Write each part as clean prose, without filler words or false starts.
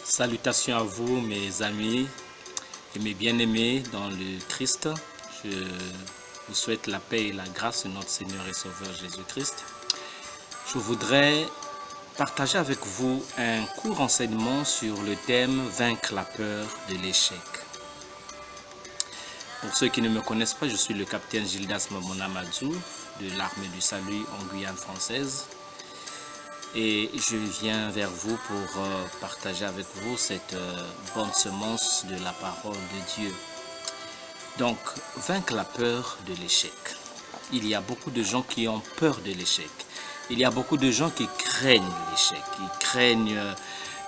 Salutations à vous, mes amis et mes bien-aimés dans le Christ. Je vous souhaite la paix et la grâce de notre Seigneur et Sauveur Jésus-Christ. Je voudrais partager avec vous un court enseignement sur le thème « Vaincre la peur de l'échec ». Pour ceux qui ne me connaissent pas, je suis le capitaine Gildas Mamona Madzou de l'Armée du Salut en Guyane française. Et je viens vers vous pour partager avec vous cette bonne semence de la parole de Dieu. Donc, vaincre la peur de l'échec. Il y a beaucoup de gens qui ont peur de l'échec. Il y a beaucoup de gens qui craignent l'échec. Ils craignent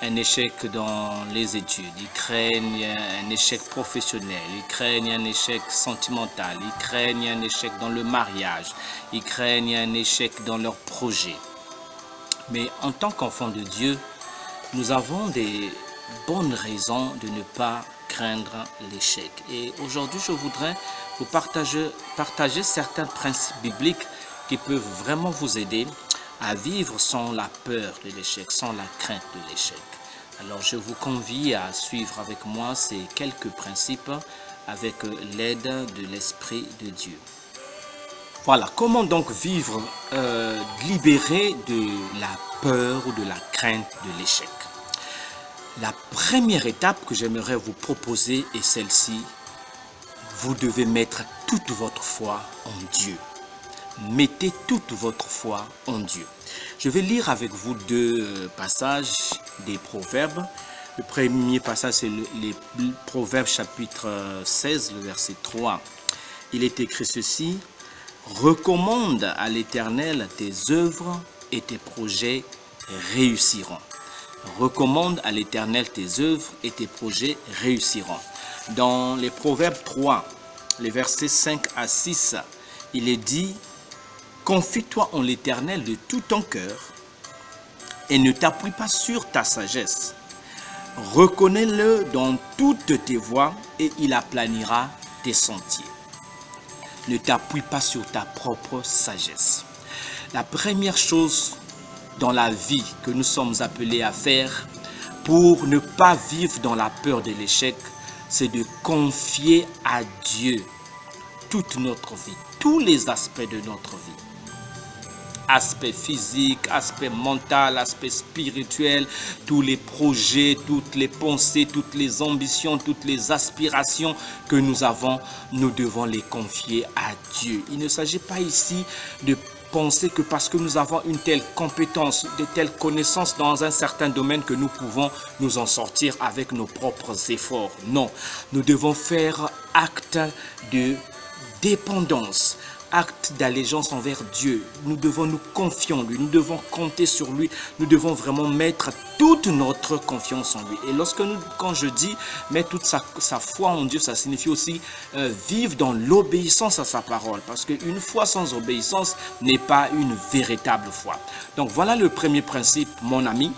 un échec dans les études. Ils craignent un échec professionnel. Ils craignent un échec sentimental. Ils craignent un échec dans le mariage. Ils craignent un échec dans leurs projets. Mais en tant qu'enfants de Dieu, nous avons des bonnes raisons de ne pas craindre l'échec. Et aujourd'hui, je voudrais vous partager certains principes bibliques qui peuvent vraiment vous aider à vivre sans la peur de l'échec, sans la crainte de l'échec. Alors, je vous convie à suivre avec moi ces quelques principes avec l'aide de l'Esprit de Dieu. Voilà, comment donc vivre libéré de la peur ou de la crainte de l'échec? La première étape que j'aimerais vous proposer est celle-ci. Vous devez mettre toute votre foi en Dieu. Mettez toute votre foi en Dieu. Je vais lire avec vous deux passages des Proverbes. Le premier passage, c'est les Proverbes chapitre 16, le verset 3. Il est écrit ceci. Recommande à l'Éternel tes œuvres et tes projets réussiront. Recommande à l'Éternel tes œuvres et tes projets réussiront. Dans les Proverbes 3, les versets 5 à 6, il est dit « Confie-toi en l'Éternel de tout ton cœur et ne t'appuie pas sur ta sagesse. Reconnais-le dans toutes tes voies et il aplanira tes sentiers. » Ne t'appuie pas sur ta propre sagesse. La première chose dans la vie que nous sommes appelés à faire pour ne pas vivre dans la peur de l'échec, c'est de confier à Dieu toute notre vie, tous les aspects de notre vie. Aspect physique, aspect mental, aspect spirituel, tous les projets, toutes les pensées, toutes les ambitions, toutes les aspirations que nous avons, nous devons les confier à Dieu. Il ne s'agit pas ici de penser que parce que nous avons une telle compétence, de telles connaissances dans un certain domaine que nous pouvons nous en sortir avec nos propres efforts. Non, nous devons faire acte de dépendance, acte d'allégeance envers Dieu. Nous devons nous confier en lui, nous devons compter sur lui, nous devons vraiment mettre toute notre confiance en lui. Et quand je dis mettre toute sa foi en Dieu, ça signifie aussi vivre dans l'obéissance à sa parole. Parce qu'une foi sans obéissance n'est pas une véritable foi. Donc voilà le premier principe, mon ami.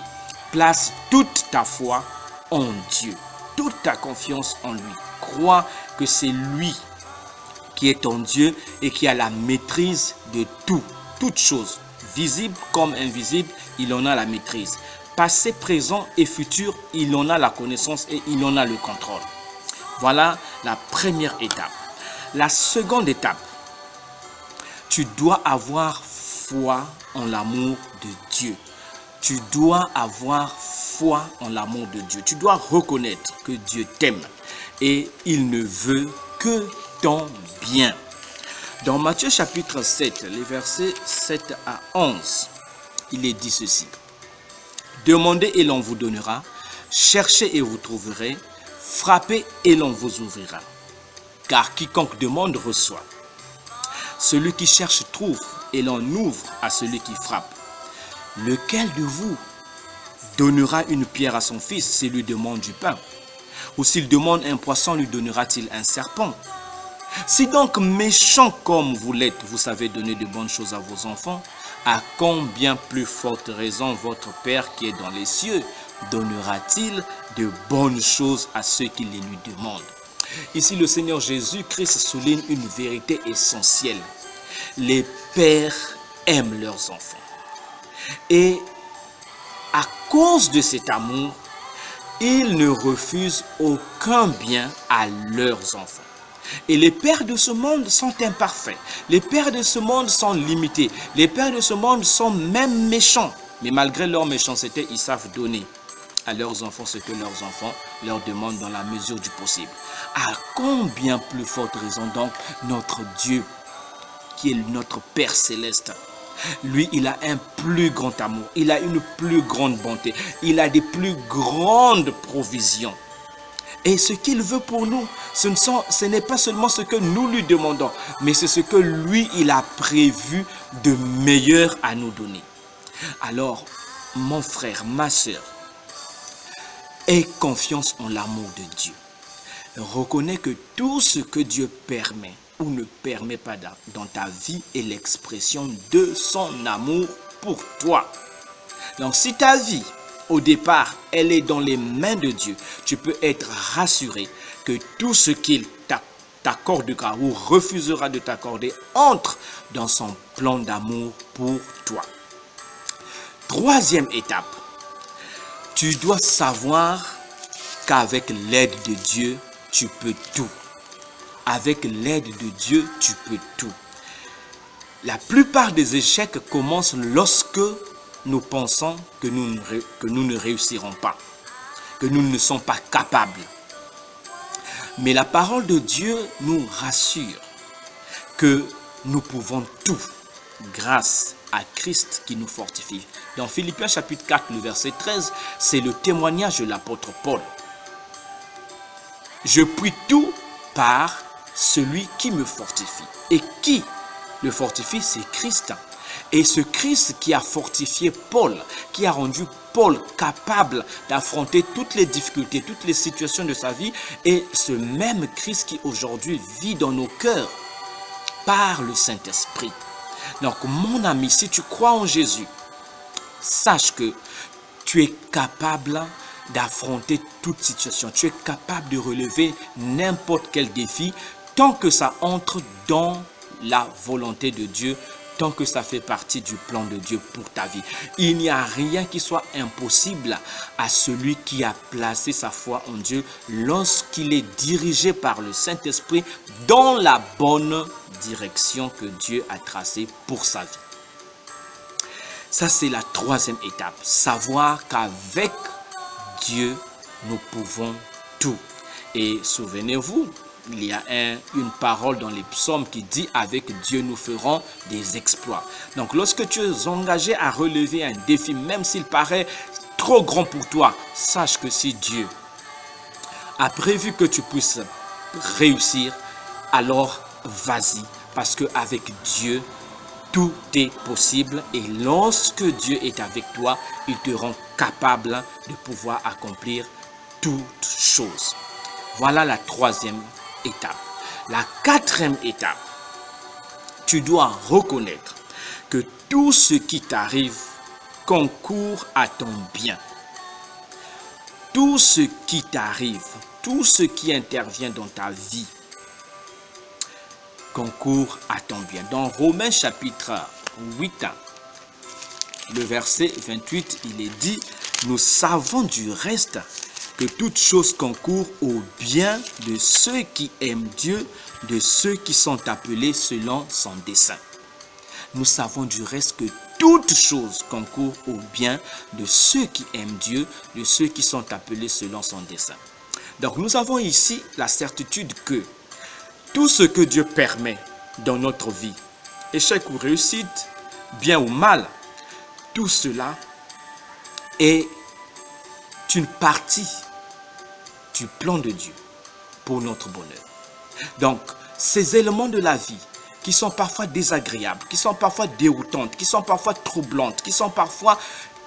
Place toute ta foi en Dieu, toute ta confiance en lui. Crois que c'est lui qui est en Dieu et qui a la maîtrise de tout, toutes choses, visibles comme invisibles, il en a la maîtrise. Passé, présent et futur, il en a la connaissance et il en a le contrôle. Voilà la première étape. La seconde étape, tu dois avoir foi en l'amour de Dieu. Tu dois avoir foi en l'amour de Dieu. Tu dois reconnaître que Dieu t'aime et il ne veut que ton bien. Dans Matthieu chapitre 7, les versets 7 à 11, il est dit ceci. Demandez et l'on vous donnera, cherchez et vous trouverez, frappez et l'on vous ouvrira. Car quiconque demande reçoit. Celui qui cherche trouve et l'on ouvre à celui qui frappe. Lequel de vous donnera une pierre à son fils s'il lui demande du pain? Ou s'il demande un poisson, lui donnera-t-il un serpent? Si donc méchant comme vous l'êtes, vous savez donner de bonnes choses à vos enfants, à combien plus forte raison votre Père qui est dans les cieux donnera-t-il de bonnes choses à ceux qui les lui demandent? Ici, le Seigneur Jésus-Christ souligne une vérité essentielle. Les pères aiment leurs enfants. Et à cause de cet amour, Ils ne refusent aucun bien à leurs enfants. Et les pères de ce monde sont imparfaits. Les pères de ce monde sont limités. Les pères de ce monde sont même méchants. Mais malgré leur méchanceté, ils savent donner à leurs enfants ce que leurs enfants leur demandent dans la mesure du possible. À combien plus forte raison donc notre Dieu, qui est notre Père céleste, lui, il a un plus grand amour, il a une plus grande bonté, il a des plus grandes provisions. Et ce qu'il veut pour nous, ce n'est pas seulement ce que nous lui demandons, mais c'est ce que lui, il a prévu de meilleur à nous donner. Alors, mon frère, ma soeur, aie confiance en l'amour de Dieu. Reconnais que tout ce que Dieu permet ou ne permet pas dans ta vie est l'expression de son amour pour toi. Donc, si ta vie, au départ, elle est dans les mains de Dieu, tu peux être rassuré que tout ce qu'il t'accordera ou refusera de t'accorder entre dans son plan d'amour pour toi. Troisième étape, tu dois savoir qu'avec l'aide de Dieu, tu peux tout. Avec l'aide de Dieu, tu peux tout. La plupart des échecs commencent lorsque nous pensons que nous ne réussirons pas, que nous ne sommes pas capables. Mais la parole de Dieu nous rassure que nous pouvons tout grâce à Christ qui nous fortifie. Dans Philippiens chapitre 4, le verset 13, c'est le témoignage de l'apôtre Paul. Je puis tout par celui qui me fortifie. Et qui le fortifie, c'est Christ. Et ce Christ qui a fortifié Paul, qui a rendu Paul capable d'affronter toutes les difficultés, toutes les situations de sa vie, est ce même Christ qui aujourd'hui vit dans nos cœurs par le Saint-Esprit. Donc mon ami, si tu crois en Jésus, sache que tu es capable d'affronter toute situation. Tu es capable de relever n'importe quel défi tant que ça entre dans la volonté de Dieu, tant que ça fait partie du plan de Dieu pour ta vie. Il n'y a rien qui soit impossible à celui qui a placé sa foi en Dieu lorsqu'il est dirigé par le Saint-Esprit dans la bonne direction que Dieu a tracée pour sa vie. Ça, c'est la troisième étape. Savoir qu'avec Dieu, nous pouvons tout. Et souvenez-vous, il y a une parole dans les psaumes qui dit « Avec Dieu, nous ferons des exploits ». Donc, lorsque tu es engagé à relever un défi, même s'il paraît trop grand pour toi, sache que si Dieu a prévu que tu puisses réussir, alors vas-y. Parce qu'avec Dieu, tout est possible. Et lorsque Dieu est avec toi, il te rend capable de pouvoir accomplir toutes choses. Voilà la troisième étape. La quatrième étape, tu dois reconnaître que tout ce qui t'arrive concourt à ton bien. Tout ce qui t'arrive, tout ce qui intervient dans ta vie concourt à ton bien. Dans Romains chapitre 8, le verset 28, il est dit « Nous savons du reste que toute chose concourt au bien de ceux qui aiment Dieu, de ceux qui sont appelés selon son dessein. » Nous savons du reste que toute chose concourt au bien de ceux qui aiment Dieu, de ceux qui sont appelés selon son dessein. Donc nous avons ici la certitude que tout ce que Dieu permet dans notre vie, échec ou réussite, bien ou mal, tout cela est une partie du plan de Dieu pour notre bonheur. Donc, ces éléments de la vie qui sont parfois désagréables, qui sont parfois déroutantes, qui sont parfois troublantes, qui sont parfois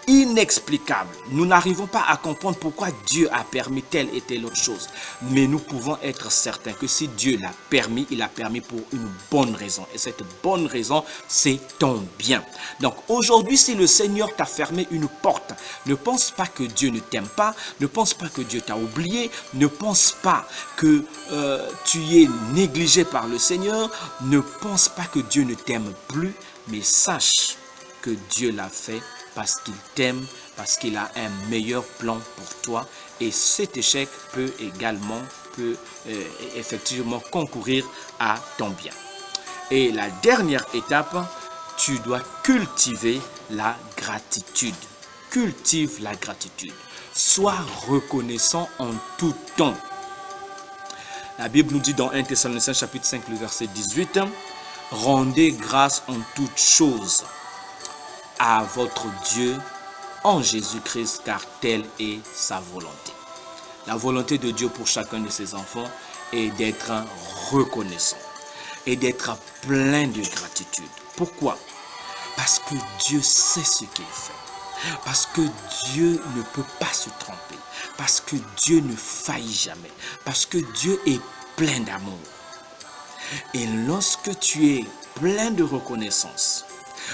inexplicables. Nous n'arrivons pas à comprendre pourquoi Dieu a permis telle et telle autre chose. Mais nous pouvons être certains que si Dieu l'a permis, il l'a permis pour une bonne raison. Et cette bonne raison, c'est ton bien. Donc aujourd'hui, si le Seigneur t'a fermé une porte, ne pense pas que Dieu ne t'aime pas, ne pense pas que Dieu t'a oublié, ne pense pas que tu es négligé par le Seigneur, ne pense pas que Dieu ne t'aime plus, mais sache que Dieu l'a fait parce qu'il t'aime, parce qu'il a un meilleur plan pour toi et cet échec peut effectivement concourir à ton bien. Et la dernière étape, tu dois cultiver la gratitude. Cultive la gratitude. Sois reconnaissant en tout temps. La Bible nous dit dans 1 Thessaloniciens chapitre 5, le verset 18, « Rendez grâce en toutes choses à votre Dieu en Jésus-Christ, car telle est sa volonté. » La volonté de Dieu pour chacun de ses enfants est d'être reconnaissant et d'être plein de gratitude. Pourquoi? Parce que Dieu sait ce qu'il fait. Parce que Dieu ne peut pas se tromper. Parce que Dieu ne faillit jamais. Parce que Dieu est plein d'amour. Et lorsque tu es plein de reconnaissance,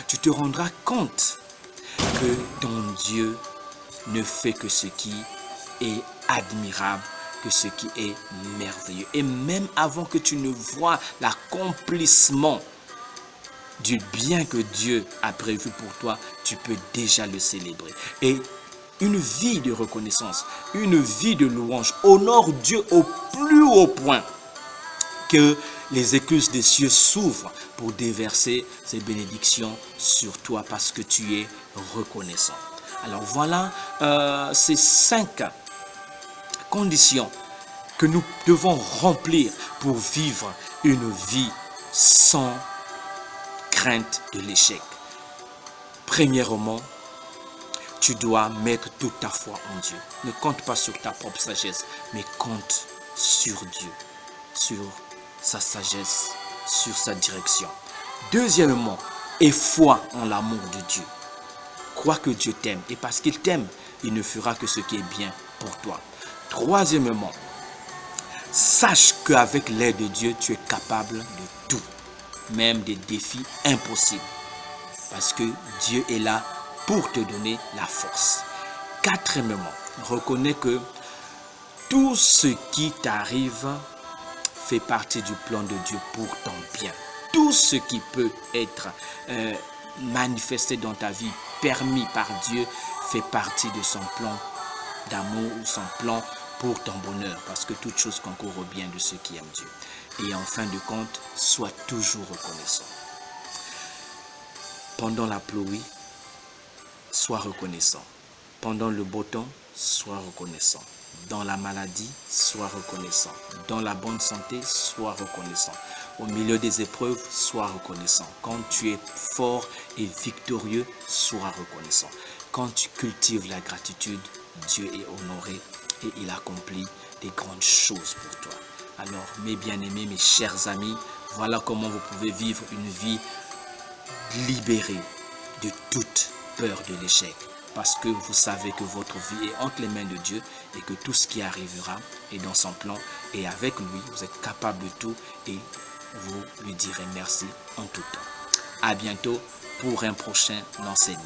tu te rendras compte que ton Dieu ne fait que ce qui est admirable, que ce qui est merveilleux. Et même avant que tu ne vois l'accomplissement du bien que Dieu a prévu pour toi, tu peux déjà le célébrer. Et une vie de reconnaissance, une vie de louange honore Dieu au plus haut point que les écluses des cieux s'ouvrent pour déverser ces bénédictions sur toi parce que tu es reconnaissant. Alors voilà ces 5 conditions que nous devons remplir pour vivre une vie sans crainte de l'échec. Premièrement, tu dois mettre toute ta foi en Dieu. Ne compte pas sur ta propre sagesse, mais compte sur Dieu, sur sa sagesse, sur sa direction. Deuxièmement, aie foi en l'amour de Dieu. Crois que Dieu t'aime et parce qu'il t'aime, il ne fera que ce qui est bien pour toi. Troisièmement, sache qu'avec l'aide de Dieu, tu es capable de tout, même des défis impossibles. Parce que Dieu est là pour te donner la force. Quatrièmement, reconnais que tout ce qui t'arrive fait partie du plan de Dieu pour ton bien. Tout ce qui peut être manifesté dans ta vie, permis par Dieu, fait partie de son plan d'amour ou son plan pour ton bonheur. Parce que toute chose concourt au bien de ceux qui aiment Dieu. Et en fin de compte, sois toujours reconnaissant. Pendant la pluie, sois reconnaissant. Pendant le beau temps, sois reconnaissant. Dans la maladie, sois reconnaissant. Dans la bonne santé, sois reconnaissant. Au milieu des épreuves, sois reconnaissant. Quand tu es fort et victorieux, sois reconnaissant. Quand tu cultives la gratitude, Dieu est honoré et il accomplit des grandes choses pour toi. Alors, mes bien-aimés, mes chers amis, voilà comment vous pouvez vivre une vie libérée de toute peur de l'échec. Parce que vous savez que votre vie est entre les mains de Dieu et que tout ce qui arrivera est dans son plan. Et avec lui, vous êtes capable de tout et vous lui direz merci en tout temps. À bientôt pour un prochain enseignement.